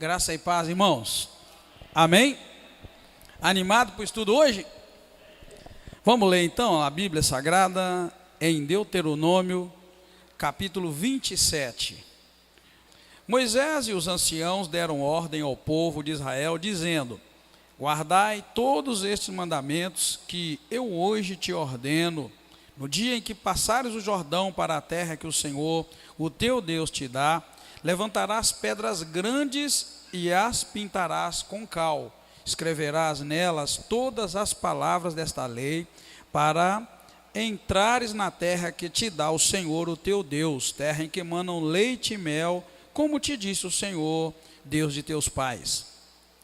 Graça e paz, irmãos. Amém? Animado para o estudo hoje? Vamos ler então a Bíblia Sagrada em Deuteronômio, capítulo 27. Moisés e os anciãos deram ordem ao povo de Israel, dizendo: guardai todos estes mandamentos que eu hoje te ordeno, no dia em que passares o Jordão para a terra que o Senhor, o teu Deus, te dá. Levantarás pedras grandes e as pintarás com cal. Escreverás nelas todas as palavras desta lei, para entrares na terra que te dá o Senhor, o teu Deus, terra em que manam leite e mel, como te disse o Senhor, Deus de teus pais.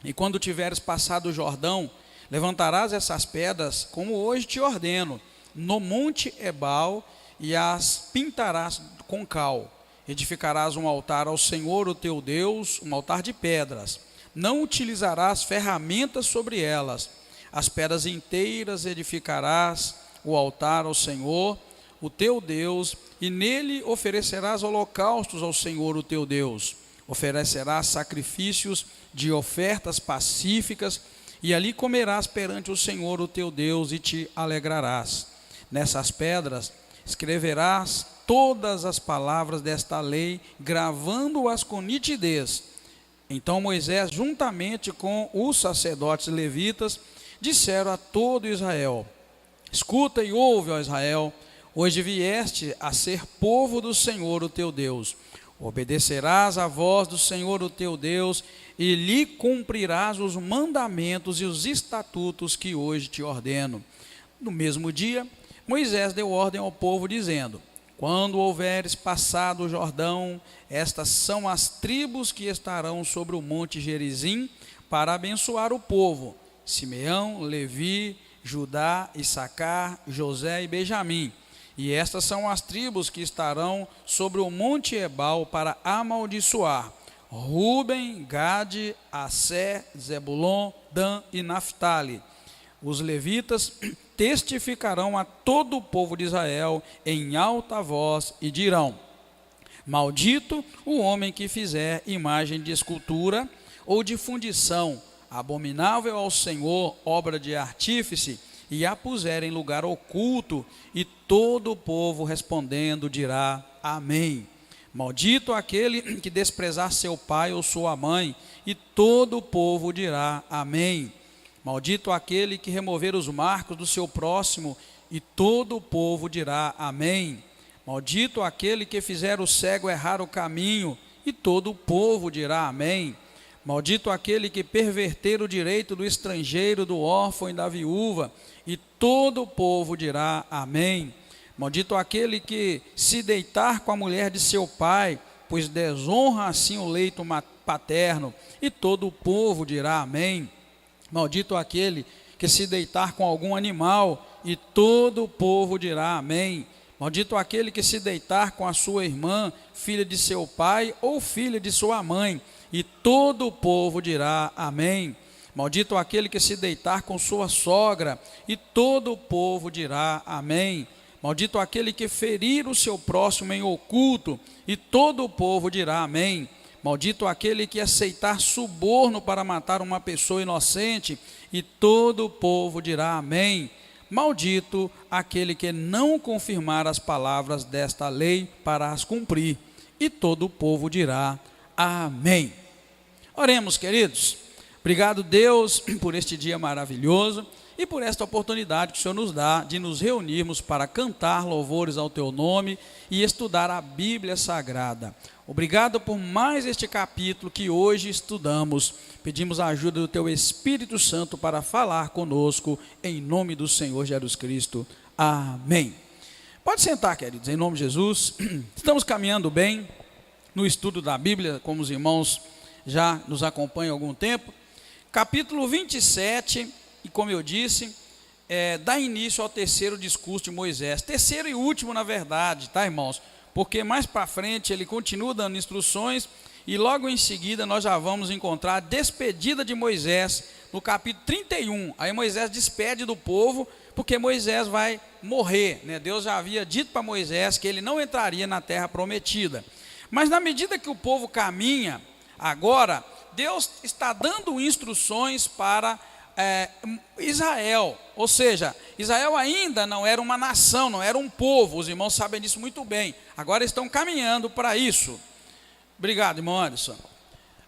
E quando tiveres passado o Jordão, levantarás essas pedras, como hoje te ordeno, no monte Ebal, e as pintarás com cal. Edificarás um altar ao Senhor, o teu Deus, um altar de pedras. Não utilizarás ferramentas sobre elas. As pedras inteiras edificarás o altar ao Senhor, o teu Deus, e nele oferecerás holocaustos ao Senhor, o teu Deus. Oferecerás sacrifícios de ofertas pacíficas, e ali comerás perante o Senhor, o teu Deus, e te alegrarás. Nessas pedras escreverás todas as palavras desta lei, gravando-as com nitidez. Então Moisés, juntamente com os sacerdotes levitas, disseram a todo Israel: escuta e ouve, ó Israel, hoje vieste a ser povo do Senhor, o teu Deus. Obedecerás à voz do Senhor, o teu Deus, e lhe cumprirás os mandamentos e os estatutos que hoje te ordeno. No mesmo dia, Moisés deu ordem ao povo, dizendo: quando houveres passado o Jordão, estas são as tribos que estarão sobre o monte Gerizim para abençoar o povo: Simeão, Levi, Judá, Issacar, José e Benjamim. E estas são as tribos que estarão sobre o monte Ebal para amaldiçoar: Ruben, Gade, Assé, Zebulon, Dan e Naftali. Os levitas testificarão a todo o povo de Israel em alta voz e dirão: maldito o homem que fizer imagem de escultura ou de fundição, abominável ao Senhor, obra de artífice, e a puser em lugar oculto. E todo o povo respondendo dirá: amém. Maldito aquele que desprezar seu pai ou sua mãe, e todo o povo dirá: amém. Maldito aquele que remover os marcos do seu próximo, e todo o povo dirá: amém. Maldito aquele que fizer o cego errar o caminho, e todo o povo dirá: amém. Maldito aquele que perverter o direito do estrangeiro, do órfão e da viúva, e todo o povo dirá: amém. Maldito aquele que se deitar com a mulher de seu pai, pois desonra assim o leito paterno, e todo o povo dirá: amém. Maldito aquele que se deitar com algum animal, e todo o povo dirá: amém. Maldito aquele que se deitar com a sua irmã, filha de seu pai ou filha de sua mãe, e todo o povo dirá: amém. Maldito aquele que se deitar com sua sogra, e todo o povo dirá: amém. Maldito aquele que ferir o seu próximo em oculto, e todo o povo dirá: amém. Maldito aquele que aceitar suborno para matar uma pessoa inocente, e todo o povo dirá: amém. Maldito aquele que não confirmar as palavras desta lei para as cumprir, e todo o povo dirá: amém. Oremos, queridos. Obrigado, Deus, por este dia maravilhoso e por esta oportunidade que o Senhor nos dá de nos reunirmos para cantar louvores ao teu nome e estudar a Bíblia Sagrada. Obrigado por mais este capítulo que hoje estudamos. Pedimos a ajuda do teu Espírito Santo para falar conosco, em nome do Senhor Jesus Cristo. Amém. Pode sentar, queridos, em nome de Jesus. Estamos caminhando bem no estudo da Bíblia, como os irmãos já nos acompanham há algum tempo. Capítulo 27, e como eu disse, dá início ao terceiro discurso de Moisés. Terceiro e último, na verdade, tá, irmãos? Porque mais para frente ele continua dando instruções, e logo em seguida nós já vamos encontrar a despedida de Moisés no capítulo 31. Aí Moisés despede do povo, porque Moisés vai morrer, né? Deus já havia dito para Moisés que ele não entraria na terra prometida. Mas na medida que o povo caminha, agora Deus está dando instruções para Israel, ou seja, Israel ainda não era uma nação, não era um povo, os irmãos sabem disso muito bem, agora estão caminhando para isso. Obrigado, irmão Anderson.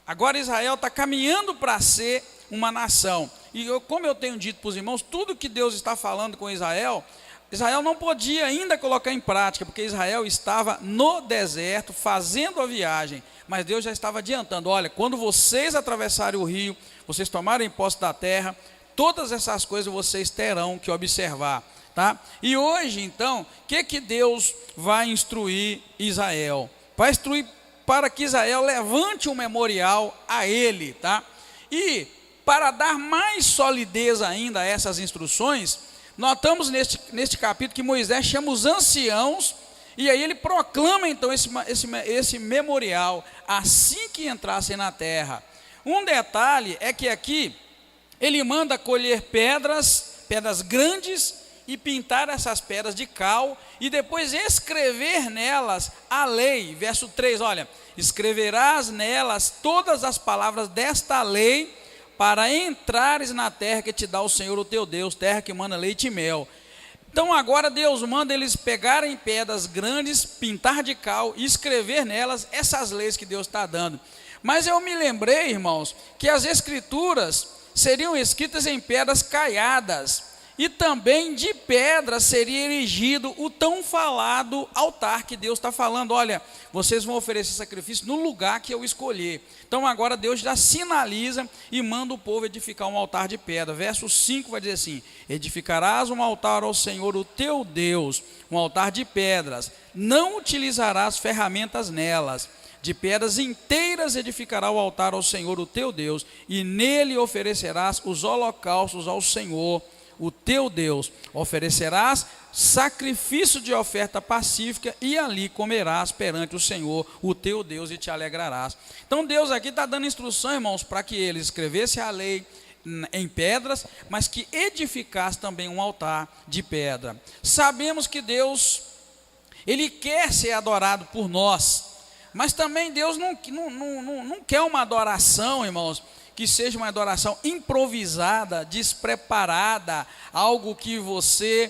Agora Israel está caminhando para ser uma nação, e como eu tenho dito para os irmãos, tudo que Deus está falando com Israel não podia ainda colocar em prática, porque Israel estava no deserto, fazendo a viagem, mas Deus já estava adiantando, olha, quando vocês atravessarem o rio, vocês tomarem posse da terra, todas essas coisas vocês terão que observar, tá? E hoje, então, o que Deus vai instruir Israel? Vai instruir para que Israel levante um memorial a ele, tá? E, para dar mais solidez ainda a essas instruções, notamos neste capítulo que Moisés chama os anciãos, e aí ele proclama então esse memorial, assim que entrassem na terra. Um detalhe é que aqui, ele manda colher pedras grandes, e pintar essas pedras de cal, e depois escrever nelas a lei. Verso 3, olha, escreverás nelas todas as palavras desta lei, para entrares na terra que te dá o Senhor o teu Deus, terra que mana leite e mel. Então agora Deus manda eles pegarem pedras grandes, pintar de cal e escrever nelas essas leis que Deus está dando. Mas eu me lembrei, irmãos, que as escrituras seriam escritas em pedras caiadas, e também de pedra seria erigido o tão falado altar que Deus está falando, olha, vocês vão oferecer sacrifício no lugar que eu escolher. Então agora Deus já sinaliza e manda o povo edificar um altar de pedra. Verso 5 vai dizer assim: edificarás um altar ao Senhor o teu Deus, um altar de pedras, não utilizarás ferramentas nelas, de pedras inteiras edificará o altar ao Senhor o teu Deus, e nele oferecerás os holocaustos ao Senhor o teu Deus, oferecerás sacrifício de oferta pacífica, e ali comerás perante o Senhor o teu Deus, e te alegrarás. Então Deus aqui está dando instrução, irmãos, para que eles escrevessem a lei em pedras, mas que edificasse também um altar de pedra. Sabemos que Deus, Ele quer ser adorado por nós, mas também Deus não quer uma adoração, irmãos, que seja uma adoração improvisada, despreparada, algo que você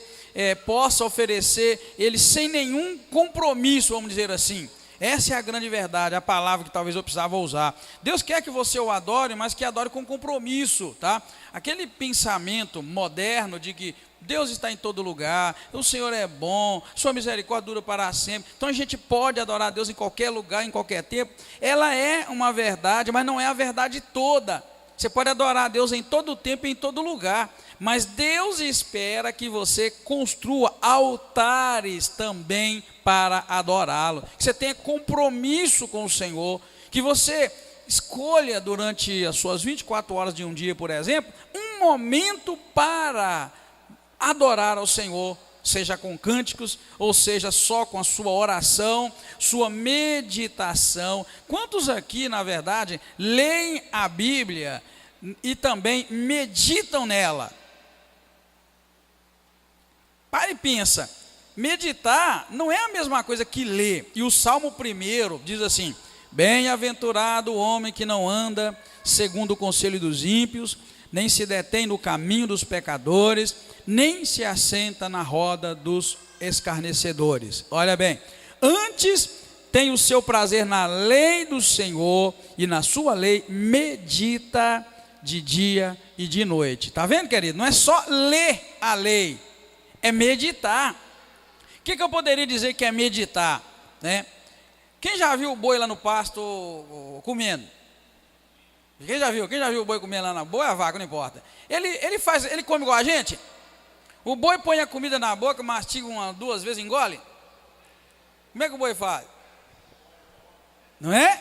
possa oferecer ele sem nenhum compromisso, vamos dizer assim. Essa é a grande verdade, a palavra que talvez eu precisava usar. Deus quer que você o adore, mas que adore com compromisso, tá? Aquele pensamento moderno de que Deus está em todo lugar, o Senhor é bom, sua misericórdia dura para sempre, então a gente pode adorar a Deus em qualquer lugar, em qualquer tempo. Ela é uma verdade, mas não é a verdade toda. Você pode adorar a Deus em todo tempo e em todo lugar, mas Deus espera que você construa altares também para adorá-lo, que você tenha compromisso com o Senhor, que você escolha durante as suas 24 horas de um dia, por exemplo, um momento para adorar ao Senhor, seja com cânticos, ou seja só com a sua oração, sua meditação. Quantos aqui, na verdade, leem a Bíblia e também meditam nela? Para e pensa, meditar não é a mesma coisa que ler. E o Salmo 1 diz assim: bem-aventurado o homem que não anda segundo o conselho dos ímpios, nem se detém no caminho dos pecadores, nem se assenta na roda dos escarnecedores. Olha bem, antes tem o seu prazer na lei do Senhor, e na sua lei medita de dia e de noite. Está vendo, querido? Não é só ler a lei, é meditar. O que eu poderia dizer que é meditar, né? Quem já viu o boi lá no pasto comendo? Quem já viu o boi comendo lá na boi ou a vaca, não importa. Ele come igual a gente? O boi põe a comida na boca, mastiga 1, 2 vezes, engole? Como é que o boi faz? Não é?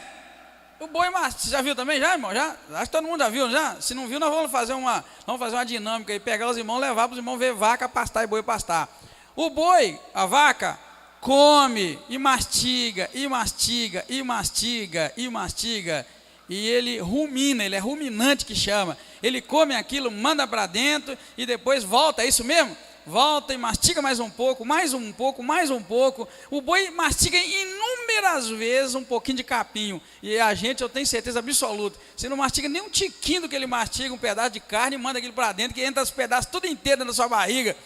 O boi mastiga. Já viu também, já, irmão? Já? Acho que todo mundo já viu, já? Se não viu, nós vamos fazer uma dinâmica aí, pegar os irmãos, levar para os irmãos ver vaca pastar e boi pastar. O boi, a vaca, come e mastiga, e mastiga, e mastiga, e mastiga. E ele rumina, ele é ruminante que chama. Ele come aquilo, manda para dentro e depois volta, é isso mesmo? volta e mastiga mais um pouco, mais um pouco, mais um pouco. O boi mastiga inúmeras vezes um pouquinho de capinho. E a gente, eu tenho certeza absoluta, você não mastiga nem um tiquinho do que ele mastiga, um pedaço de carne e manda aquilo para dentro, que entra os pedaços tudo inteiro na sua barriga.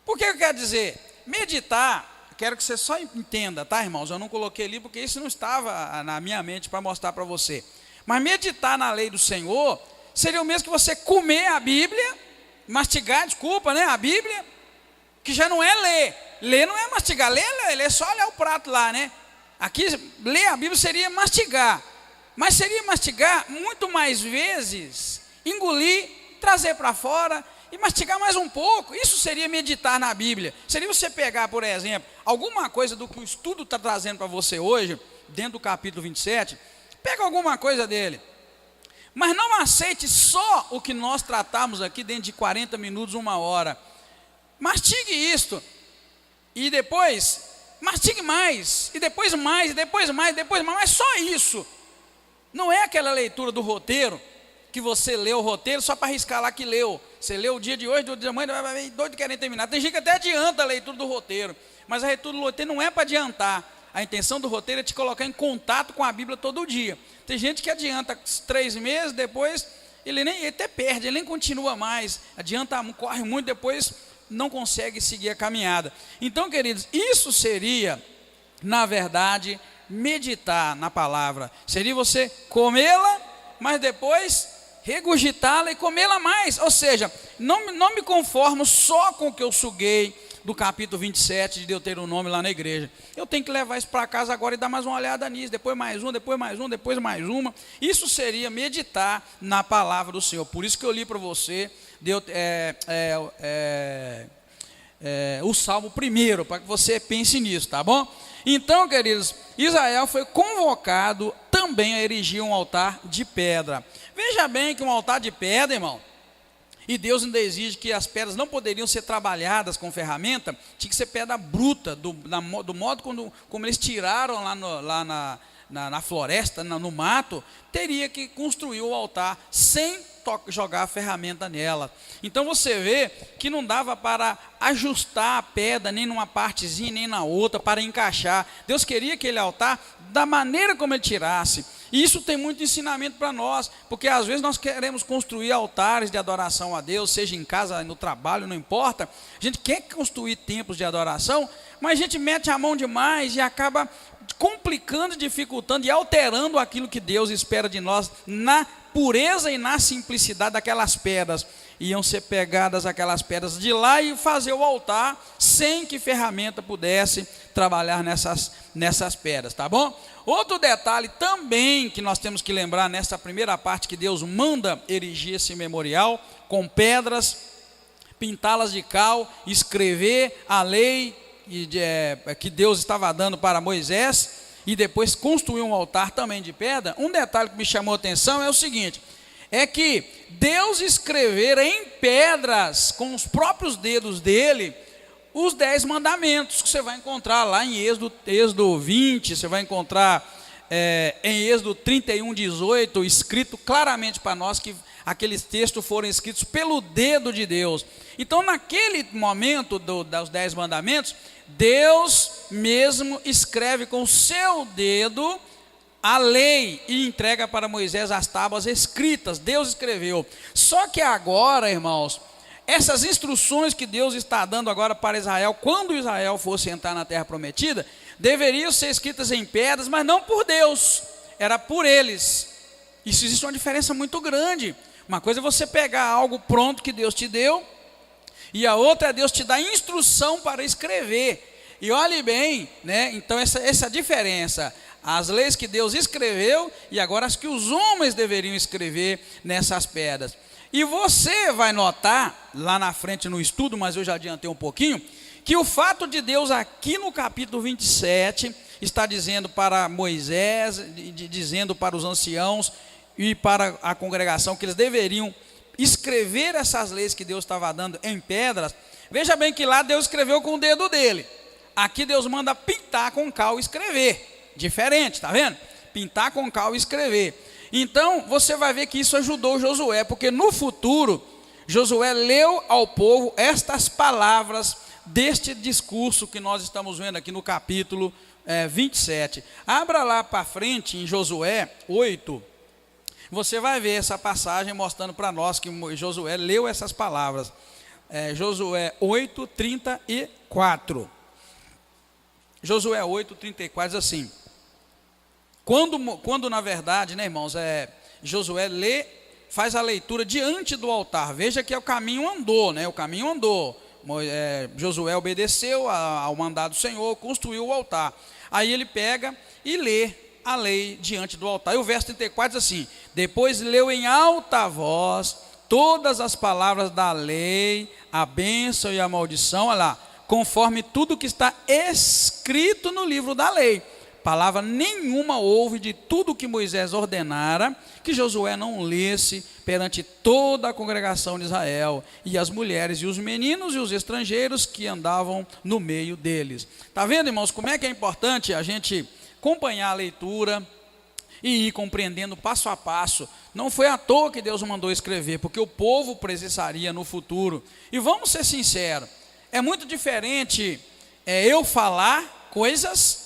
Por que eu quero dizer? Meditar, quero que você só entenda, tá, irmãos? Eu não coloquei ali porque isso não estava na minha mente para mostrar para você. Mas meditar na lei do Senhor seria o mesmo que você comer a Bíblia, mastigar, desculpa, né? A Bíblia, que já não é ler. Ler não é mastigar, ler é só olhar o prato lá, né? Aqui, ler a Bíblia seria mastigar. Mas seria mastigar muito mais vezes, engolir, trazer para fora e mastigar mais um pouco. Isso seria meditar na Bíblia. Seria você pegar, por exemplo, alguma coisa do que o estudo está trazendo para você hoje, dentro do capítulo 27, pega alguma coisa dele. Mas não aceite só o que nós tratamos aqui dentro de 40 minutos, 1 hora. Mastigue isto. E depois, mastigue mais. E depois mais, e depois mais, e depois mais. Mas só isso. Não é aquela leitura do roteiro, que você lê o roteiro só para riscar lá que leu. Você leu o dia de hoje, do dia de amanhã, vai doido querendo terminar. Tem gente que até adianta a leitura do roteiro. Mas a leitura do roteiro não é para adiantar. A intenção do roteiro é te colocar em contato com a Bíblia todo dia. Tem gente que adianta 3 meses, depois ele até perde, ele nem continua mais. Adianta, corre muito, depois não consegue seguir a caminhada. Então, queridos, isso seria, na verdade, meditar na palavra. Seria você comê-la, mas depois regurgitá-la e comê-la mais. Ou seja, não me conformo só com o que eu suguei do capítulo 27 de Deuteronômio lá na igreja. Eu tenho que levar isso para casa agora e dar mais uma olhada nisso, depois mais um, depois mais um, depois mais uma. Isso seria meditar na palavra do Senhor. Por isso que eu li para você o Salmo 1, para que você pense nisso, tá bom? Então, queridos, Israel foi convocado também a erigir um altar de pedra. Veja bem que um altar de pedra, irmão, e Deus ainda exige que as pedras não poderiam ser trabalhadas com ferramenta, tinha que ser pedra bruta, do modo como eles tiraram lá na floresta, no mato, teria que construir o altar sem jogar a ferramenta nela. Então você vê que não dava para ajustar a pedra, nem numa partezinha, nem na outra, para encaixar. Deus queria aquele altar da maneira como ele tirasse. E isso tem muito ensinamento para nós, porque às vezes nós queremos construir altares de adoração a Deus, seja em casa, no trabalho, não importa. A gente quer construir templos de adoração, mas a gente mete a mão demais e acaba complicando, dificultando e alterando aquilo que Deus espera de nós, na pureza e na simplicidade daquelas pedras. Iam ser pegadas aquelas pedras de lá e fazer o altar sem que ferramenta pudesse trabalhar nessas pedras, tá bom? Outro detalhe também que nós temos que lembrar nessa primeira parte, que Deus manda erigir esse memorial com pedras, pintá-las de cal, escrever a lei que Deus estava dando para Moisés, e depois construir um altar também de pedra. Um detalhe que me chamou a atenção é o seguinte, é que Deus escrever em pedras, com os próprios dedos dele, os 10 mandamentos, que você vai encontrar lá em Êxodo 20, você vai encontrar em Êxodo 31, 18, escrito claramente para nós que aqueles textos foram escritos pelo dedo de Deus. Então, naquele momento dos 10 mandamentos, Deus mesmo escreve com o seu dedo a lei e entrega para Moisés as tábuas escritas. Deus escreveu. Só que agora, irmãos, essas instruções que Deus está dando agora para Israel, quando Israel fosse entrar na terra prometida, deveriam ser escritas em pedras, mas não por Deus, era por eles. Isso existe uma diferença muito grande. Uma coisa é você pegar algo pronto que Deus te deu, e a outra é Deus te dar instrução para escrever. E olhe bem, né? Então essa diferença, as leis que Deus escreveu e agora as que os homens deveriam escrever nessas pedras. E você vai notar lá na frente no estudo, mas eu já adiantei um pouquinho, que o fato de Deus aqui no capítulo 27 está dizendo para Moisés, dizendo para os anciãos e para a congregação que eles deveriam escrever essas leis que Deus estava dando em pedras. Veja bem que lá Deus escreveu com o dedo dele. Aqui Deus manda pintar com cal e escrever. Diferente, tá vendo? Pintar com cal e escrever. Então você vai ver que isso ajudou Josué, porque no futuro Josué leu ao povo estas palavras deste discurso que nós estamos vendo aqui no capítulo 27. Abra lá para frente em Josué 8, você vai ver essa passagem mostrando para nós que Josué leu essas palavras. Josué 8, 34. Josué 8, 34 diz assim: quando na verdade, né, irmãos, Josué faz a leitura diante do altar. Veja que o caminho andou, né? O caminho andou. Josué obedeceu ao mandado do Senhor, construiu o altar. Aí ele pega e lê a lei diante do altar. E o verso 34 diz assim: depois leu em alta voz todas as palavras da lei, a bênção e a maldição, olha lá, conforme tudo que está escrito no livro da lei. Palavra nenhuma houve de tudo que Moisés ordenara, que Josué não lesse perante toda a congregação de Israel, e as mulheres e os meninos e os estrangeiros que andavam no meio deles. Está vendo, irmãos, como é que é importante a gente acompanhar a leitura e ir compreendendo passo a passo. Não foi à toa que Deus mandou escrever, porque o povo precisaria no futuro. E vamos ser sinceros, é muito diferente eu falar coisas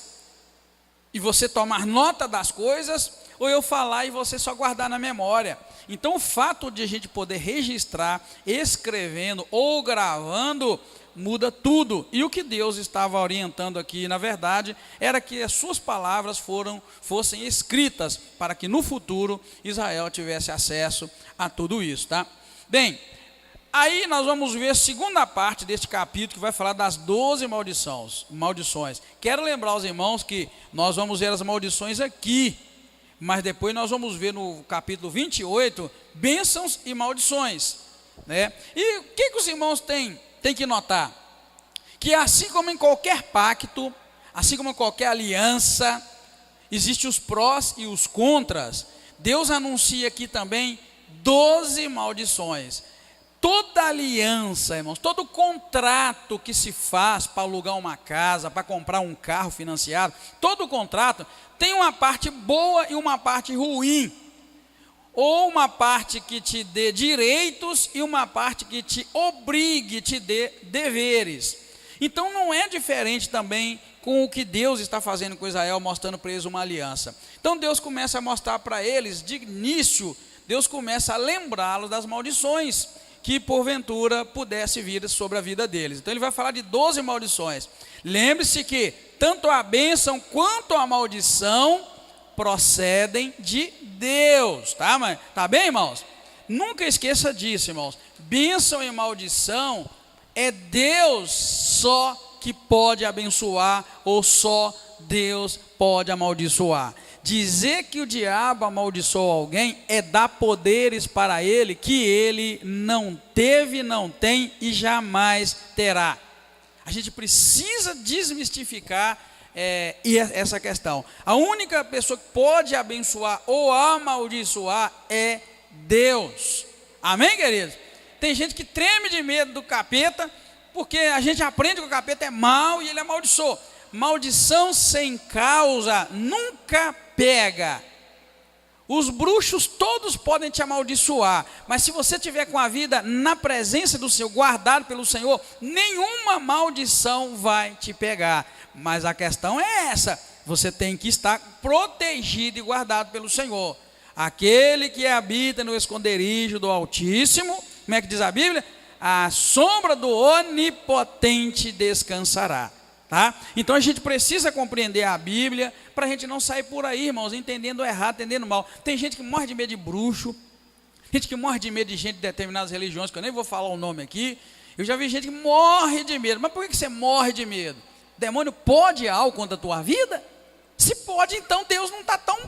e você tomar nota das coisas, ou eu falar e você só guardar na memória. Então o fato de a gente poder registrar, escrevendo ou gravando, muda tudo. E o que Deus estava orientando aqui, na verdade, era que as suas palavras fossem escritas, para que no futuro Israel tivesse acesso a tudo isso, tá? Bem, aí nós vamos ver a segunda parte deste capítulo, que vai falar das 12 maldições. Quero lembrar aos irmãos que nós vamos ver as maldições aqui, mas depois nós vamos ver no capítulo 28, bênçãos e maldições, né? E o que os irmãos têm que notar? Que assim como em qualquer pacto, assim como em qualquer aliança, existem os prós e os contras. Deus anuncia aqui também 12 maldições. Toda aliança, irmãos, todo contrato que se faz para alugar uma casa, para comprar um carro financiado, todo contrato tem uma parte boa e uma parte ruim. Ou uma parte que te dê direitos e uma parte que te obrigue, te dê deveres. Então não é diferente também com o que Deus está fazendo com Israel, mostrando para eles uma aliança. Então Deus começa a mostrar para eles, de início, Deus começa a lembrá-los das maldições que porventura pudesse vir sobre a vida deles. Então ele vai falar de 12 maldições. Lembre-se que tanto a bênção quanto a maldição procedem de Deus, tá? Mas tá bem, irmãos? Nunca esqueça disso, irmãos. Bênção e maldição é Deus só que pode abençoar, ou só Deus pode amaldiçoar. Dizer que o diabo amaldiçoou alguém é dar poderes para ele que ele não teve, não tem e jamais terá. A gente precisa desmistificar essa questão. A única pessoa que pode abençoar ou amaldiçoar é Deus. Amém, queridos? Tem gente que treme de medo do capeta, porque a gente aprende que o capeta é mau e ele amaldiçoa. Maldição sem causa nunca pega. Os bruxos todos podem te amaldiçoar, mas se você estiver com a vida na presença do Senhor, guardado pelo Senhor, nenhuma maldição vai te pegar. Mas a questão é essa: você tem que estar protegido e guardado pelo Senhor. Aquele que habita no esconderijo do Altíssimo, como é que diz a Bíblia? A sombra do Onipotente descansará. Tá? Então a gente precisa compreender a Bíblia, para a gente não sair por aí, irmãos, entendendo errado, entendendo mal. Tem gente que morre de medo de bruxo, gente que morre de medo de gente de determinadas religiões, que eu nem vou falar o nome aqui. Eu já vi gente que morre de medo. Mas por que você morre de medo? O demônio pode algo contra a tua vida? Se pode, então Deus não está tão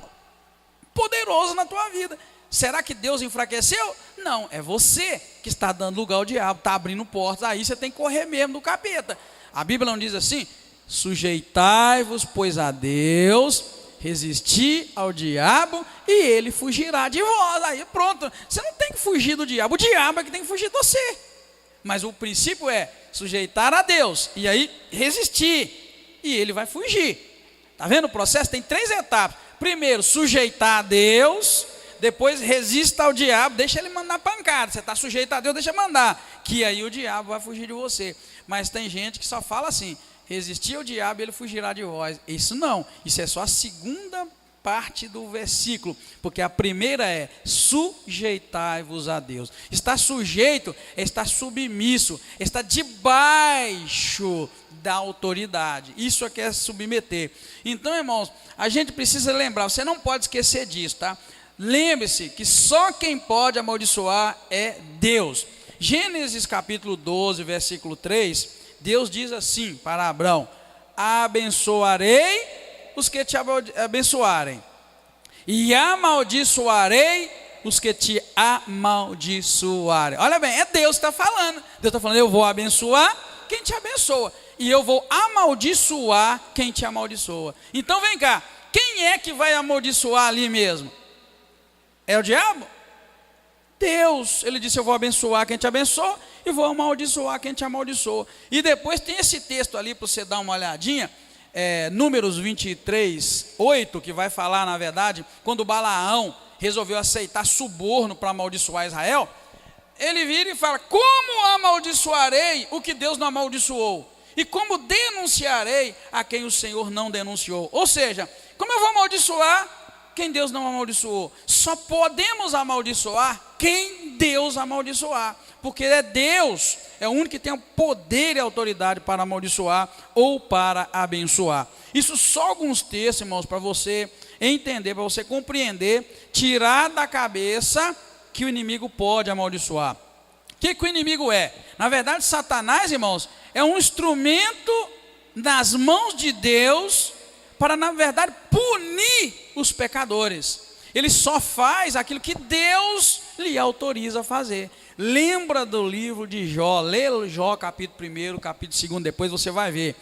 poderoso na tua vida. Será que Deus enfraqueceu? Não, é você que está dando lugar ao diabo, está abrindo portas. Aí você tem que correr mesmo do capeta. A Bíblia não diz assim: sujeitai-vos, pois, a Deus, resisti ao diabo e ele fugirá de vós. Aí pronto, você não tem que fugir do diabo, o diabo é que tem que fugir de você. Mas o princípio é sujeitar a Deus e aí resistir, e ele vai fugir. Está vendo o processo? Tem 3 etapas. Primeiro, sujeitar a Deus, depois resista ao diabo, deixa ele mandar pancada. Você está sujeito a Deus, deixa mandar, que aí o diabo vai fugir de você. Mas tem gente que só fala assim: resistir ao diabo e ele fugirá de vós. Isso não, isso é só a segunda parte do versículo, porque a primeira é: sujeitai-vos a Deus. Estar sujeito é estar submisso, está debaixo da autoridade. Isso é que é submeter. Então, irmãos, a gente precisa lembrar, você não pode esquecer disso, tá? Lembre-se que só quem pode amaldiçoar é Deus. Gênesis capítulo 12, versículo 3, Deus diz assim para Abrão: abençoarei os que te abençoarem, e amaldiçoarei os que te amaldiçoarem. Olha bem, é Deus que está falando. Deus está falando: eu vou abençoar quem te abençoa, e eu vou amaldiçoar quem te amaldiçoa. Então vem cá, quem é que vai amaldiçoar ali mesmo? É o diabo? Deus. Ele disse: eu vou abençoar quem te abençoa e vou amaldiçoar quem te amaldiçoa. E depois tem esse texto ali para você dar uma olhadinha, Números 23, 8, que vai falar, na verdade, quando Balaão resolveu aceitar suborno para amaldiçoar Israel. Ele vira e fala: como amaldiçoarei o que Deus não amaldiçoou? E como denunciarei a quem o Senhor não denunciou? Ou seja, como eu vou amaldiçoar quem Deus não amaldiçoou? Só podemos amaldiçoar quem Deus amaldiçoar, porque é Deus, é o único que tem o poder e a autoridade para amaldiçoar ou para abençoar. Isso só alguns textos, irmãos, para você entender, para você compreender, tirar da cabeça que o inimigo pode amaldiçoar. O que o inimigo é? Na verdade, Satanás, irmãos, é um instrumento nas mãos de Deus para, na verdade, punir os pecadores. Ele só faz aquilo que Deus lhe autoriza a fazer. Lembra do livro de Jó, lê Jó capítulo 1, capítulo 2, depois você vai ver.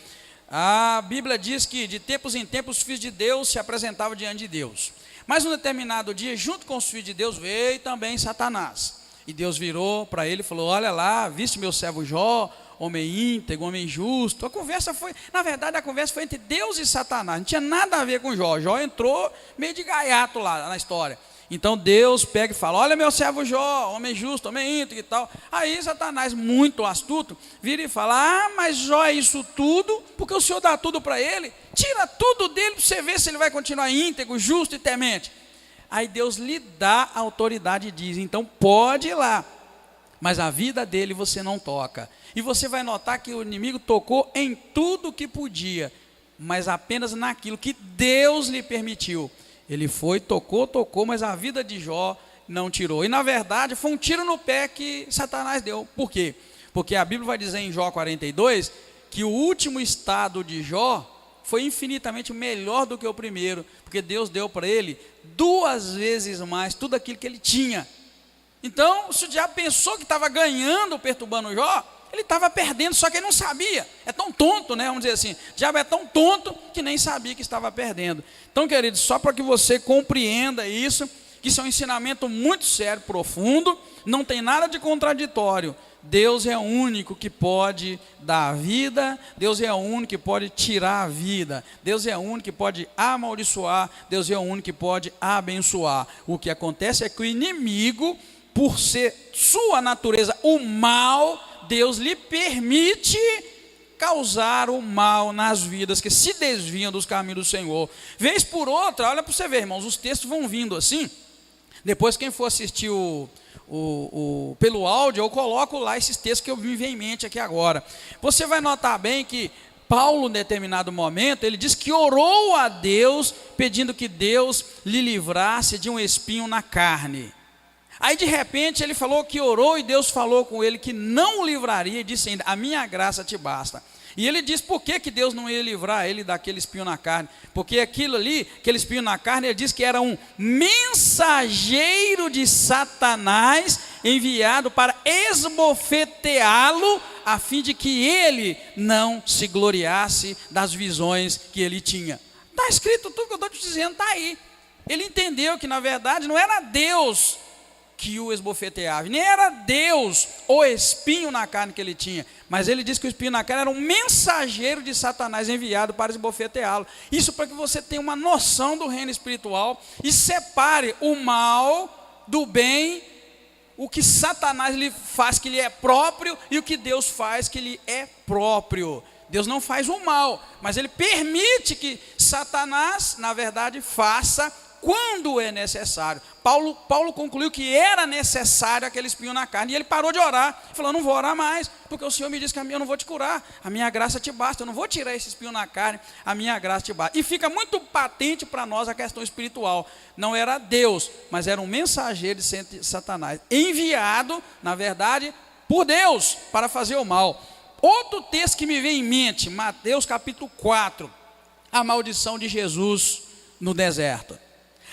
A Bíblia diz que de tempos em tempos os filhos de Deus se apresentavam diante de Deus. Mas um determinado dia, junto com os filhos de Deus, veio também Satanás. E Deus virou para ele e falou: olha lá, viste meu servo Jó, homem íntegro, homem justo. A conversa foi, na verdade, a conversa foi entre Deus e Satanás, não tinha nada a ver com Jó. Jó entrou meio de gaiato lá na história. Então Deus pega e fala: olha meu servo Jó, homem justo, homem íntegro e tal. Aí Satanás, muito astuto, vira e fala: ah, mas Jó é isso tudo, porque o Senhor dá tudo para ele, tira tudo dele para você ver se ele vai continuar íntegro, justo e temente. Aí Deus lhe dá a autoridade e diz: então pode ir lá, mas a vida dele você não toca. E você vai notar que o inimigo tocou em tudo que podia, mas apenas naquilo que Deus lhe permitiu. Ele foi, tocou, mas a vida de Jó não tirou. E na verdade foi um tiro no pé que Satanás deu. Por quê? Porque a Bíblia vai dizer em Jó 42 que o último estado de Jó foi infinitamente melhor do que o primeiro, porque Deus deu para ele 2 vezes mais tudo aquilo que ele tinha. Então, se o diabo pensou que estava ganhando, perturbando Jó, ele estava perdendo, só que ele não sabia. É tão tonto, né? Vamos dizer assim, o diabo é tão tonto que nem sabia que estava perdendo. Então, queridos, só para que você compreenda isso, que isso é um ensinamento muito sério, profundo, não tem nada de contraditório. Deus é o único que pode dar a vida, Deus é o único que pode tirar a vida, Deus é o único que pode amaldiçoar, Deus é o único que pode abençoar. O que acontece é que o inimigo, por ser sua natureza o mal, Deus lhe permite causar o mal nas vidas que se desviam dos caminhos do Senhor. Vez por outra, olha para você ver, irmãos, os textos vão vindo assim. Depois quem for assistir pelo áudio, eu coloco lá esses textos que eu me venho em mente aqui agora. Você vai notar bem que Paulo, em determinado momento, ele diz que orou a Deus, pedindo que Deus lhe livrasse de um espinho na carne. Aí de repente ele falou que orou e Deus falou com ele que não o livraria, e disse ainda: a minha graça te basta. E ele diz por que Deus não ia livrar ele daquele espinho na carne, porque aquilo ali, aquele espinho na carne, ele diz que era um mensageiro de Satanás, enviado para esbofeteá-lo, a fim de que ele não se gloriasse das visões que ele tinha. Está escrito tudo que eu estou te dizendo, está aí. Ele entendeu que na verdade não era Deus que o esbofeteava. Nem era Deus o espinho na carne que ele tinha, mas ele disse que o espinho na carne era um mensageiro de Satanás enviado para esbofeteá-lo. Isso para que você tenha uma noção do reino espiritual e separe o mal do bem, o que Satanás lhe faz que lhe é próprio e o que Deus faz que lhe é próprio. Deus não faz o mal, mas ele permite que Satanás, na verdade, faça quando é necessário. Paulo concluiu que era necessário aquele espinho na carne, e ele parou de orar, falou: não vou orar mais, porque o Senhor me disse que eu não vou te curar, a minha graça te basta, eu não vou tirar esse espinho na carne, a minha graça te basta. E fica muito patente para nós a questão espiritual, não era Deus, mas era um mensageiro de Satanás, enviado, na verdade, por Deus, para fazer o mal. Outro texto que me vem em mente, Mateus capítulo 4, a maldição de Jesus no deserto.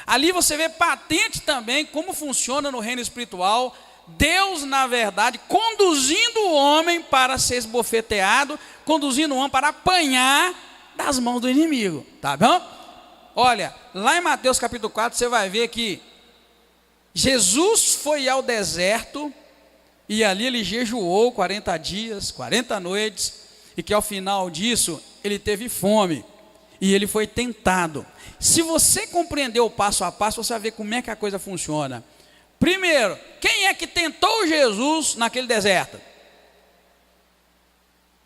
Ali você vê patente também como funciona no reino espiritual, Deus, na verdade, conduzindo o homem para ser esbofeteado, conduzindo o homem para apanhar das mãos do inimigo, tá bom? Olha, lá em Mateus capítulo 4, você vai ver que Jesus foi ao deserto, e ali ele jejuou 40 dias, 40 noites, e que ao final disso, ele teve fome, e ele foi tentado. Se você compreender o passo a passo, você vai ver como é que a coisa funciona. Primeiro, quem é que tentou Jesus naquele deserto?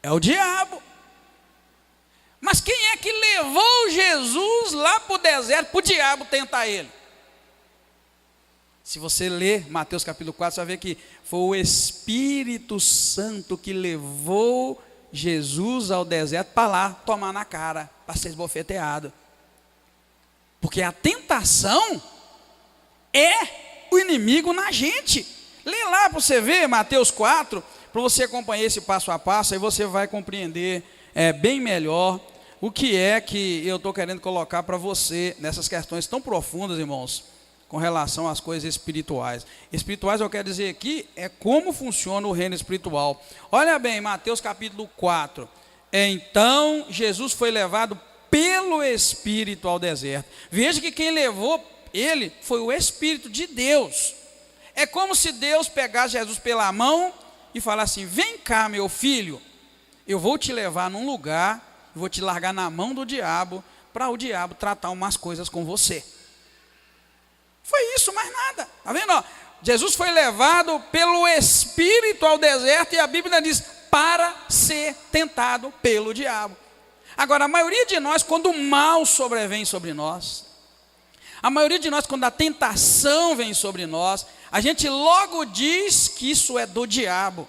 É o diabo. Mas quem é que levou Jesus lá para o deserto, para o diabo tentar ele? Se você ler Mateus capítulo 4, você vai ver que foi o Espírito Santo que levou Jesus ao deserto para lá tomar na cara, para ser esbofeteado. Porque a tentação é o inimigo na gente. Lê lá para você ver, Mateus 4, para você acompanhar esse passo a passo, aí você vai compreender bem melhor o que é que eu estou querendo colocar para você nessas questões tão profundas, irmãos, com relação às coisas espirituais. Espirituais, eu quero dizer aqui, é como funciona o reino espiritual. Olha bem, Mateus capítulo 4. Então, Jesus foi levado pelo Espírito ao deserto. Veja que quem levou ele foi o Espírito de Deus. É como se Deus pegasse Jesus pela mão e falasse assim: vem cá, meu filho, eu vou te levar num lugar, vou te largar na mão do diabo, para o diabo tratar umas coisas com você. Foi isso, mais nada. Está vendo? Ó, Jesus foi levado pelo Espírito ao deserto, e a Bíblia diz: para ser tentado pelo diabo. Agora, a maioria de nós, quando o mal sobrevém sobre nós, a maioria de nós, quando a tentação vem sobre nós, a gente logo diz que isso é do diabo.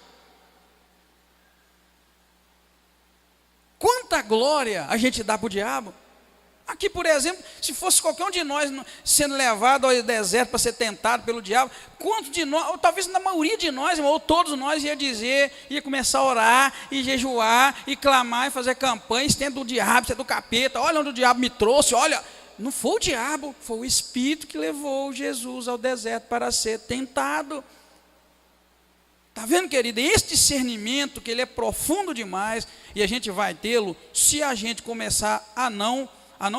Quanta glória a gente dá para o diabo. Aqui, por exemplo, se fosse qualquer um de nós sendo levado ao deserto para ser tentado pelo diabo, quantos de nós, ou talvez na maioria de nós, ou todos nós, ia começar a orar, e jejuar, e clamar, e fazer campanha, isso é do diabo, isso é do capeta, olha onde o diabo me trouxe, olha. Não foi o diabo, foi o Espírito que levou Jesus ao deserto para ser tentado. Está vendo, querido? Esse discernimento, que ele é profundo demais, e a gente vai tê-lo se a gente começar a não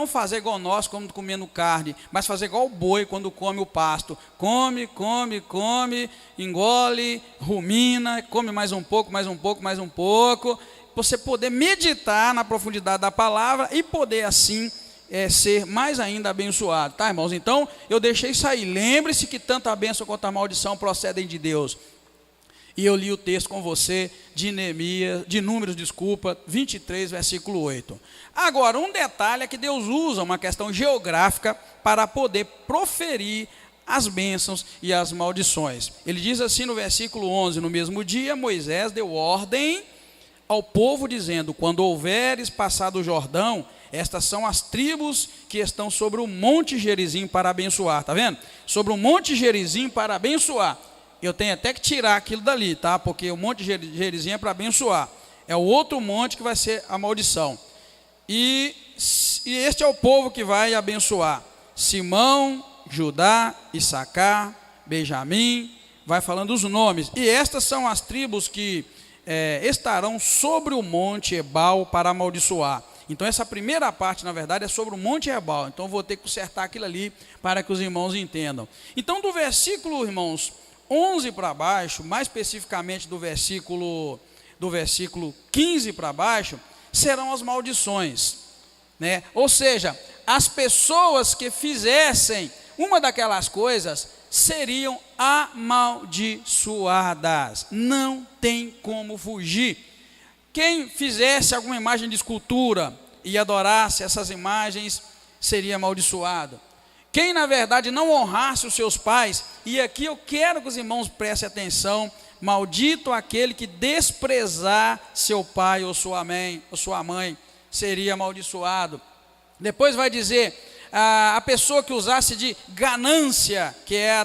fazer igual nós, como comendo carne, mas fazer igual o boi quando come o pasto. Come, engole, rumina, come mais um pouco, você poder meditar na profundidade da palavra e poder assim ser mais ainda abençoado, tá, irmãos? Então, eu deixei isso aí. Lembre-se que tanto a bênção quanto a maldição procedem de Deus. E eu li o texto com você de Números, 23, versículo 8. Agora, um detalhe é que Deus usa uma questão geográfica para poder proferir as bênçãos e as maldições. Ele diz assim no versículo 11: no mesmo dia, Moisés deu ordem ao povo, dizendo: quando houveres passado o Jordão, estas são as tribos que estão sobre o monte Gerizim para abençoar. Está vendo? Sobre o monte Gerizim para abençoar. Eu tenho até que tirar aquilo dali, tá? Porque o monte Gerizim é para abençoar. É o outro monte que vai ser a maldição. E este é o povo que vai abençoar: Simão, Judá, Issacar, Benjamim. Vai falando os nomes. E estas são as tribos que estarão sobre o monte Ebal para amaldiçoar. Então essa primeira parte, na verdade, é sobre o Monte Ebal. Então eu vou ter que consertar aquilo ali para que os irmãos entendam. Então do versículo, irmãos, 11 para baixo, mais especificamente do versículo 15 para baixo, serão as maldições, né? Ou seja, as pessoas que fizessem uma daquelas coisas seriam amaldiçoadas. Não tem como fugir. Quem fizesse alguma imagem de escultura e adorasse essas imagens seria amaldiçoado. Quem, na verdade, não honrasse os seus pais, e aqui eu quero que os irmãos prestem atenção, maldito aquele que desprezar seu pai ou sua mãe, seria amaldiçoado. Depois vai dizer, a pessoa que usasse de ganância, que é a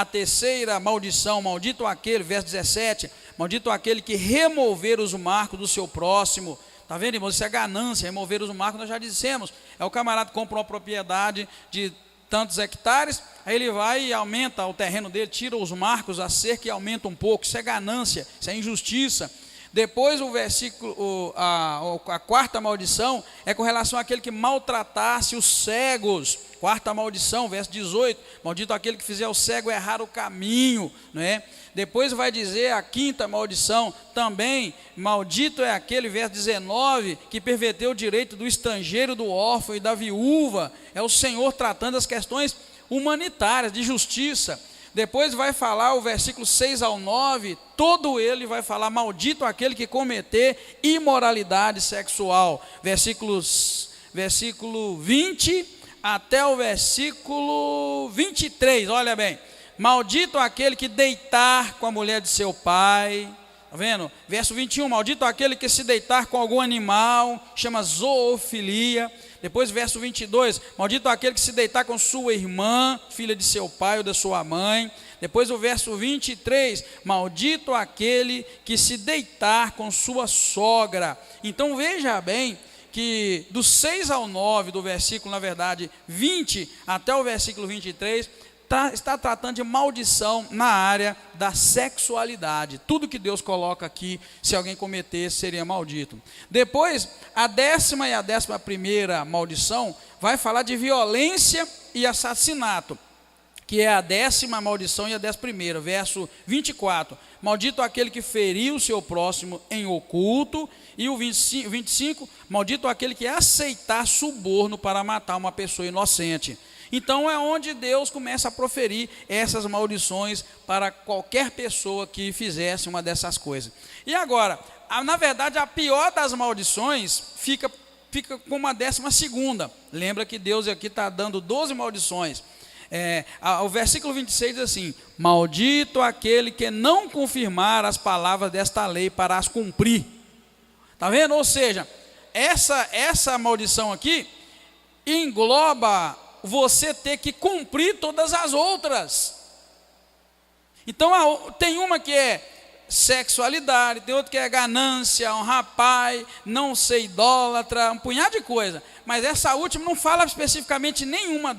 terceira maldição, maldito aquele, verso 17, maldito aquele que remover os marcos do seu próximo. Está vendo, irmãos? Isso é ganância, remover os marcos, nós já dissemos. É o camarada que compra uma propriedade de tantos hectares, aí ele vai e aumenta o terreno dele, tira os marcos, a cerca e aumenta um pouco. Isso é ganância, isso é injustiça. Depois o versículo, a quarta maldição é com relação àquele que maltratasse os cegos. Quarta maldição, verso 18, maldito aquele que fizer o cego errar o caminho, não é? Depois vai dizer a quinta maldição, também, maldito é aquele, verso 19, que perverteu o direito do estrangeiro, do órfão e da viúva. É o Senhor tratando as questões humanitárias, de justiça. Depois vai falar o versículo 6 ao 9, todo ele vai falar, maldito aquele que cometer imoralidade sexual. Versículo 20 até o versículo 23, olha bem. Maldito aquele que deitar com a mulher de seu pai. Está vendo? Verso 21, maldito aquele que se deitar com algum animal, chama zoofilia. Depois verso 22, maldito aquele que se deitar com sua irmã, filha de seu pai ou da sua mãe. Depois o verso 23, maldito aquele que se deitar com sua sogra. Então veja bem que do 6 ao 9 do versículo, na verdade, 20 até o versículo 23, está tratando de maldição na área da sexualidade. Tudo que Deus coloca aqui, se alguém cometesse, seria maldito. Depois, a 10ª e a 11ª maldição vai falar de violência e assassinato, que é a 10ª maldição e a 11ª, verso 24. Maldito aquele que feriu o seu próximo em oculto. E o 25, maldito aquele que aceitar suborno para matar uma pessoa inocente. Então é onde Deus começa a proferir essas maldições para qualquer pessoa que fizesse uma dessas coisas. E agora, na verdade, a pior das maldições fica com uma 12ª. Lembra que Deus aqui está dando 12 maldições. O versículo 26 diz assim, maldito aquele que não confirmar as palavras desta lei para as cumprir. Está vendo? Ou seja, essa maldição aqui engloba você ter que cumprir todas as outras. Então tem uma que é sexualidade, tem outra que é ganância, honrar pai, não ser idólatra, um punhado de coisa. Mas essa última não fala especificamente nenhuma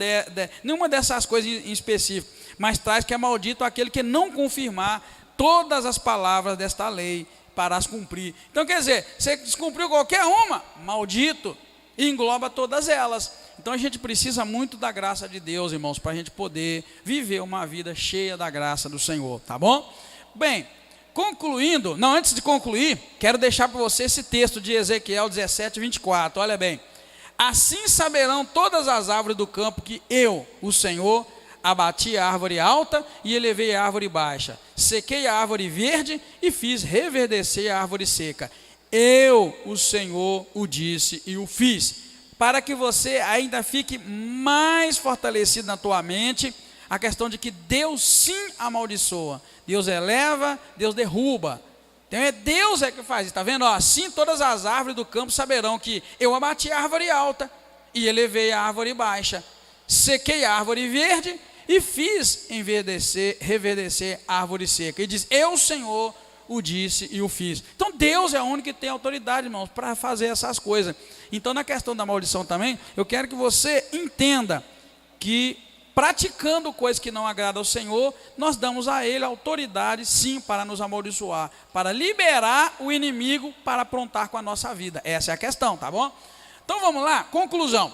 dessas coisas em específico, mas traz que é maldito aquele que não confirmar todas as palavras desta lei para as cumprir. Então quer dizer, você descumpriu qualquer uma, maldito, e engloba todas elas. Então a gente precisa muito da graça de Deus, irmãos, para a gente poder viver uma vida cheia da graça do Senhor, tá bom? Bem, antes de concluir, quero deixar para você esse texto de Ezequiel 17, 24, olha bem. Assim saberão todas as árvores do campo que eu, o Senhor, abati a árvore alta e elevei a árvore baixa, sequei a árvore verde e fiz reverdecer a árvore seca. Eu, o Senhor, o disse e o fiz, para que você ainda fique mais fortalecido na tua mente, a questão de que Deus sim amaldiçoa, Deus eleva, Deus derruba. Então Deus que faz isso, está vendo? Assim todas as árvores do campo saberão que eu abati a árvore alta e elevei a árvore baixa, sequei a árvore verde e fiz reverdecer a árvore seca. E diz, eu, Senhor, o disse e o fiz. Então Deus é o único que tem autoridade, irmãos, para fazer essas coisas. Então na questão da maldição também, eu quero que você entenda que praticando coisas que não agradam ao Senhor, nós damos a Ele autoridade, sim, para nos amaldiçoar, para liberar o inimigo para aprontar com a nossa vida. Essa é a questão, tá bom? Então vamos lá, conclusão.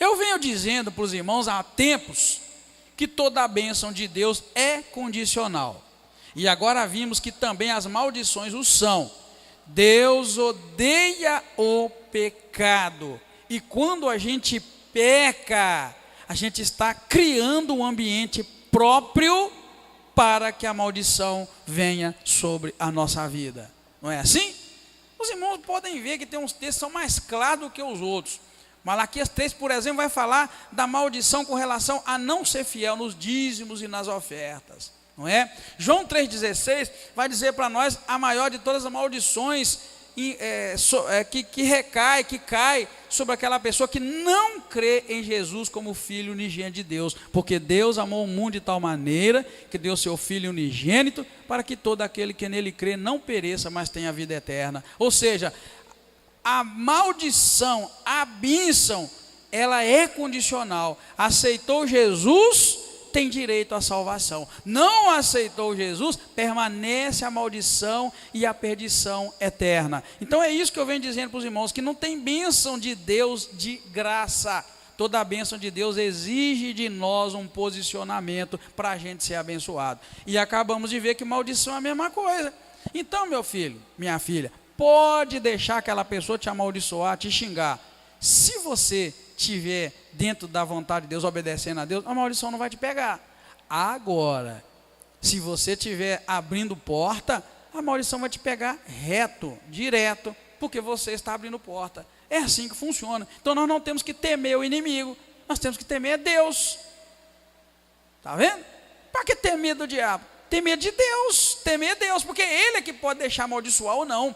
Eu venho dizendo para os irmãos há tempos que toda a bênção de Deus é condicional. E agora vimos que também as maldições o são. Deus odeia o pecado. E quando a gente peca, a gente está criando um ambiente próprio para que a maldição venha sobre a nossa vida. Não é assim? Os irmãos podem ver que tem uns textos que são mais claros do que os outros. Malaquias 3, por exemplo, vai falar da maldição com relação a não ser fiel nos dízimos e nas ofertas. Não é? João 3,16 vai dizer para nós a maior de todas as maldições que cai sobre aquela pessoa que não crê em Jesus como Filho unigênito de Deus, porque Deus amou o mundo de tal maneira que deu seu Filho unigênito para que todo aquele que nele crê não pereça, mas tenha vida eterna. Ou seja, a maldição, a bênção, ela é condicional. Aceitou Jesus, tem direito à salvação. Não aceitou Jesus, permanece a maldição e a perdição eterna. Então é isso que eu venho dizendo para os irmãos, que não tem bênção de Deus de graça. Toda a bênção de Deus exige de nós um posicionamento para a gente ser abençoado. E acabamos de ver que maldição é a mesma coisa. Então, meu filho, minha filha, pode deixar aquela pessoa te amaldiçoar, te xingar. Se você estiver dentro da vontade de Deus, obedecendo a Deus, a maldição não vai te pegar. Agora, se você estiver abrindo porta, a maldição vai te pegar reto, direto, porque você está abrindo porta. É assim que funciona. Então nós não temos que temer o inimigo, nós temos que temer Deus. Está vendo? Para que ter medo do diabo? Ter medo de Deus, temer Deus, porque Ele é que pode deixar amaldiçoar ou não.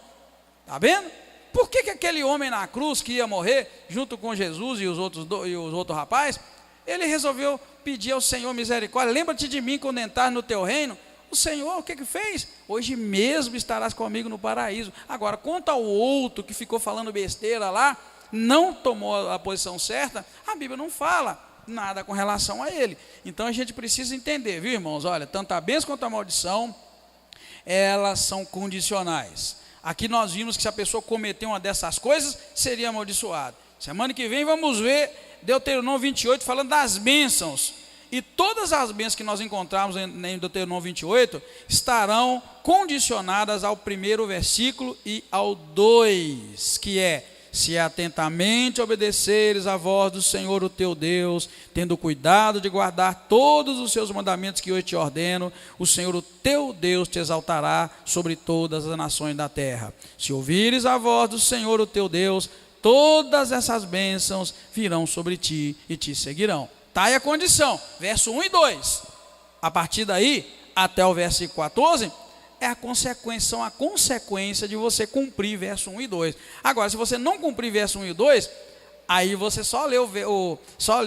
Está vendo? Por que aquele homem na cruz que ia morrer junto com Jesus e os outros rapazes, ele resolveu pedir ao Senhor misericórdia? Lembra-te de mim quando entrar no teu reino. O Senhor, o que fez? Hoje mesmo estarás comigo no paraíso. Agora, quanto ao outro que ficou falando besteira lá, não tomou a posição certa, a Bíblia não fala nada com relação a ele. Então a gente precisa entender, viu, irmãos? Olha, tanto a bênção quanto a maldição, elas são condicionais. Aqui nós vimos que se a pessoa cometer uma dessas coisas, seria amaldiçoado. Semana que vem vamos ver Deuteronômio 28 falando das bênçãos. E todas as bênçãos que nós encontramos em Deuteronômio 28 estarão condicionadas ao primeiro versículo e ao 2, que é: se atentamente obedeceres a voz do Senhor o teu Deus, tendo cuidado de guardar todos os seus mandamentos que hoje te ordeno, o Senhor o teu Deus te exaltará sobre todas as nações da terra. Se ouvires a voz do Senhor o teu Deus, todas essas bênçãos virão sobre ti e te seguirão. Está aí a condição, verso 1 e 2. A partir daí, até o versículo 14, é a consequência, são a consequência de você cumprir verso 1 e 2. Agora, se você não cumprir verso 1 e 2, aí você só lê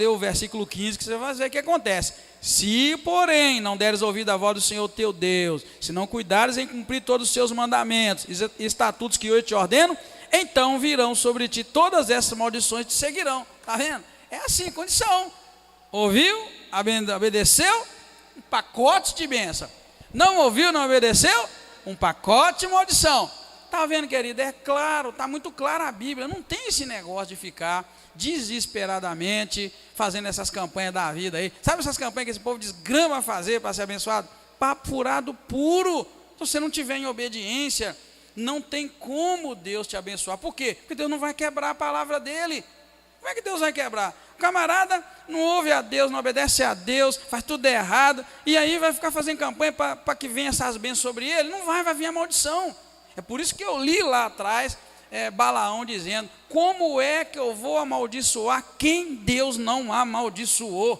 o versículo 15, que você vai ver o que acontece. Se, porém, não deres ouvido à voz do Senhor teu Deus, se não cuidares em cumprir todos os seus mandamentos e estatutos que hoje te ordeno, então virão sobre ti todas essas maldições, te seguirão. Está vendo? É assim, condição. Ouviu, obedeceu, um pacote de bênção. Não ouviu, não obedeceu, um pacote de maldição. Está vendo, querido? É claro, está muito clara a Bíblia. Não tem esse negócio de ficar desesperadamente fazendo essas campanhas da vida aí. Sabe essas campanhas que esse povo desgrama a fazer para ser abençoado? Papo furado puro. Se você não tiver em obediência, não tem como Deus te abençoar. Por quê? Porque Deus não vai quebrar a palavra dele. Como é que Deus vai quebrar? O camarada não ouve a Deus, não obedece a Deus, faz tudo errado, e aí vai ficar fazendo campanha para que venha essas bênçãos sobre ele. Não vai vir a maldição. É por isso que eu li lá atrás Balaão dizendo: como é que eu vou amaldiçoar quem Deus não amaldiçoou?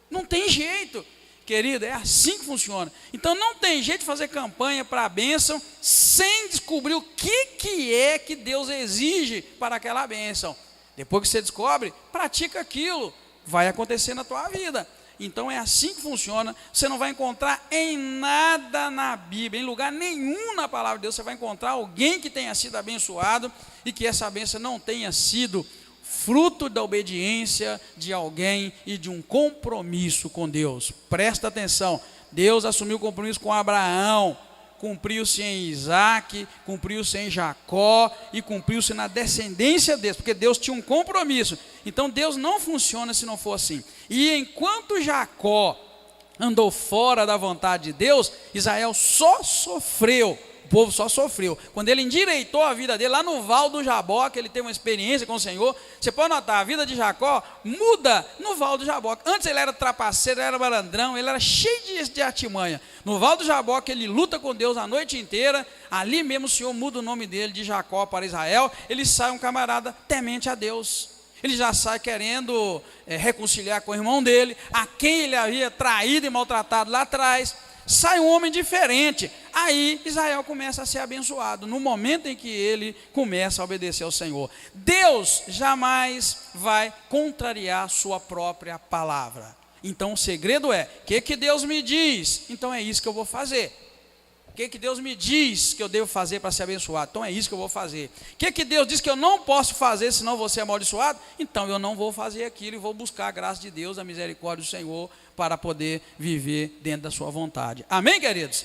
Não tem jeito, querido, é assim que funciona. Então não tem jeito de fazer campanha para a bênção sem descobrir o que é que Deus exige para aquela bênção. Depois que você descobre, pratica aquilo, vai acontecer na tua vida. Então é assim que funciona. Você não vai encontrar em nada na Bíblia, em lugar nenhum na palavra de Deus, você vai encontrar alguém que tenha sido abençoado e que essa bênção não tenha sido fruto da obediência de alguém e de um compromisso com Deus. Presta atenção, Deus assumiu compromisso com Abraão, cumpriu-se em Isaac, cumpriu-se em Jacó e cumpriu-se na descendência deles, porque Deus tinha um compromisso. Então Deus não funciona se não for assim. E enquanto Jacó andou fora da vontade de Deus, Israel só sofreu. O povo só sofreu. Quando ele endireitou a vida dele, lá no Val do Jaboque, ele teve uma experiência com o Senhor. Você pode notar, a vida de Jacó muda no Val do Jaboque. Antes ele era trapaceiro, ele era malandrão, ele era cheio de artimanha. No Val do Jaboque ele luta com Deus a noite inteira. Ali mesmo o Senhor muda o nome dele de Jacó para Israel. Ele sai um camarada temente a Deus. Ele já sai querendo reconciliar com o irmão dele, a quem ele havia traído e maltratado lá atrás. Sai um homem diferente. Aí Israel começa a ser abençoado, no momento em que ele começa a obedecer ao Senhor. Deus jamais vai contrariar a sua própria palavra. Então o segredo é, o que Deus me diz? Então é isso que eu vou fazer. O que Deus me diz que eu devo fazer para ser abençoado? Então é isso que eu vou fazer. O que Deus diz que eu não posso fazer, senão vou ser amaldiçoado? Então eu não vou fazer aquilo e vou buscar a graça de Deus, a misericórdia do Senhor, para poder viver dentro da sua vontade. Amém, queridos?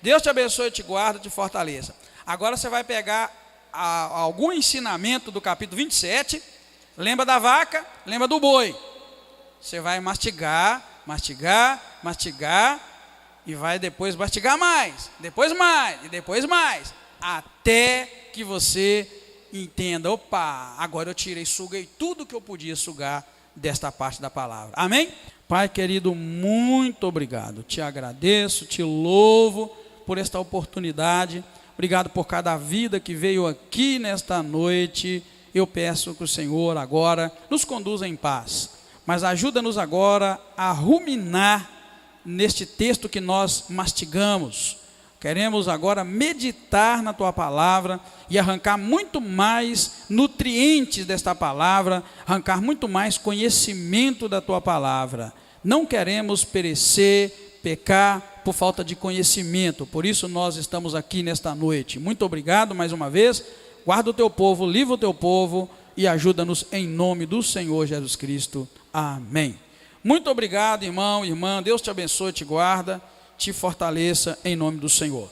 Deus te abençoe, te guarda, te fortaleça. Agora você vai pegar algum ensinamento do capítulo 27, lembra da vaca, lembra do boi. Você vai mastigar, e vai depois mastigar mais, depois mais, e depois mais, até que você entenda, opa, agora eu suguei tudo que eu podia sugar desta parte da palavra. Amém? Pai querido, muito obrigado, te agradeço, te louvo por esta oportunidade, obrigado por cada vida que veio aqui nesta noite. Eu peço que o Senhor agora nos conduza em paz, mas ajuda-nos agora a ruminar neste texto que nós mastigamos. Queremos agora meditar na tua palavra e arrancar muito mais nutrientes desta palavra, arrancar muito mais conhecimento da tua palavra. Não queremos perecer, pecar por falta de conhecimento. Por isso nós estamos aqui nesta noite. Muito obrigado mais uma vez. Guarda o teu povo, livra o teu povo e ajuda-nos em nome do Senhor Jesus Cristo. Amém. Muito obrigado, irmão, irmã. Deus te abençoe, te guarda, te fortaleça em nome do Senhor.